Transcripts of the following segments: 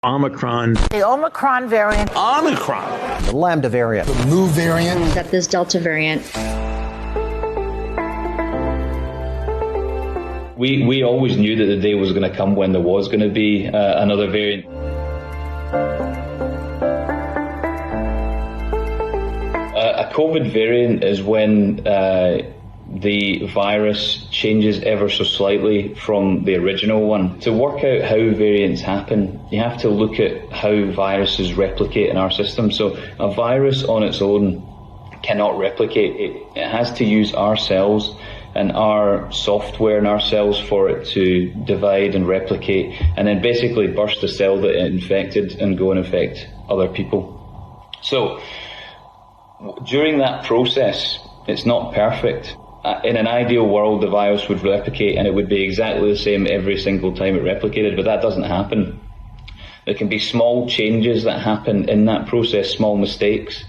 Omicron. The Omicron variant. Omicron. The Lambda variant. The Mu variant. That this Delta variant. We always knew that the day was going to come when there was going to be another variant. A COVID variant is when the virus changes ever so slightly from the original one. To work out how variants happen, you have to look at how viruses replicate in our system. So a virus on its own cannot replicate. It has to use our cells and our software in our cells for it to divide and replicate, and then basically burst the cell that it infected and go and infect other people. So during that process, it's not perfect. In an ideal world, the virus would replicate and it would be exactly the same every single time it replicated, but that doesn't happen. There can be small changes that happen in that process, small mistakes,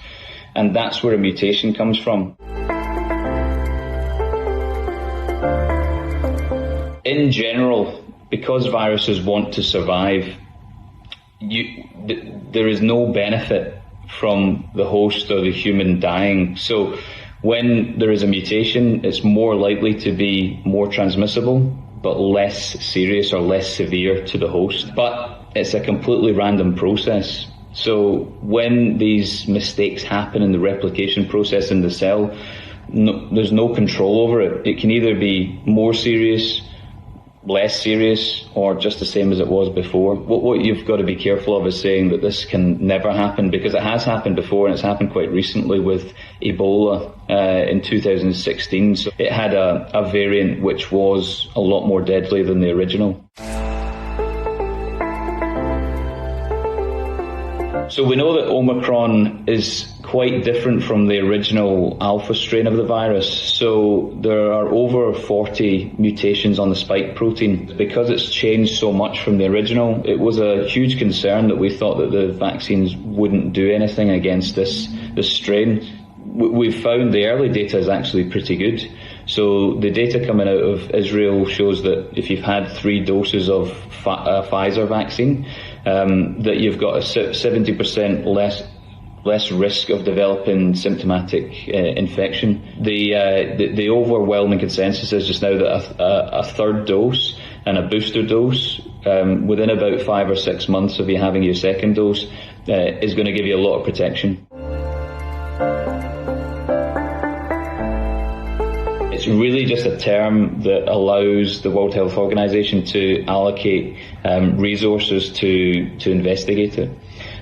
and that's where a mutation comes from. In general, because viruses want to survive, there is no benefit from the host or the human dying. So when there is a mutation, it's more likely to be more transmissible, but less serious or less severe to the host. But it's a completely random process. So when these mistakes happen in the replication process in the cell, there's no control over it. It can either be more serious, less serious, or just the same as it was before. What you've got to be careful of is saying that this can never happen, because it has happened before, and it's happened quite recently with Ebola in 2016. So it had a variant which was a lot more deadly than the original. So we know that Omicron is quite different from the original alpha strain of the virus. So there are over 40 mutations on the spike protein. Because it's changed so much from the original, it was a huge concern that we thought that the vaccines wouldn't do anything against this strain. We've found the early data is actually pretty good. So the data coming out of Israel shows that if you've had 3 doses of Pfizer vaccine, that you've got a 70% less risk of developing symptomatic infection. The overwhelming consensus is just now that a third dose and a booster dose within about 5 or 6 months of you having your second dose is going to give you a lot of protection. It's really just a term that allows the World Health Organization to allocate resources to investigate it.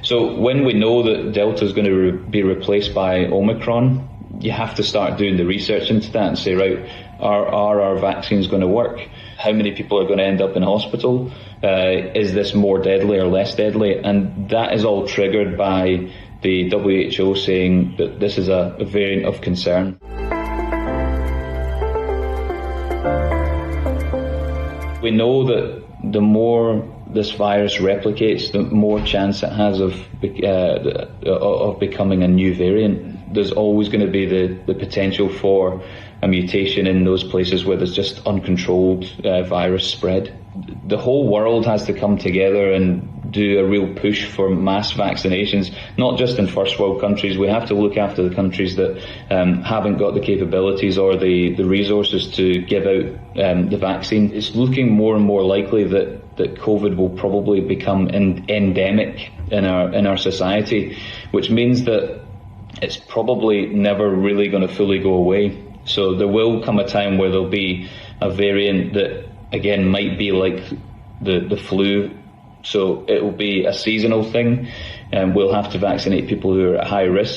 So when we know that Delta is going to be replaced by Omicron, you have to start doing the research into that and say, right, are our vaccines going to work? How many people are going to end up in hospital? Is this more deadly or less deadly? And that is all triggered by the WHO saying that this is a variant of concern. We know that the more this virus replicates, the more chance it has of becoming a new variant. There's always going to be the potential for a mutation in those places where there's just uncontrolled virus spread. The whole world has to come together and do a real push for mass vaccinations, not just in first world countries. We have to look after the countries that haven't got the capabilities or the resources to give out the vaccine. It's looking more and more likely that COVID will probably become endemic in our society, which means that it's probably never really going to fully go away. So there will come a time where there'll be a variant that, again, might be like the flu. So it will be a seasonal thing, and we'll have to vaccinate people who are at high risk.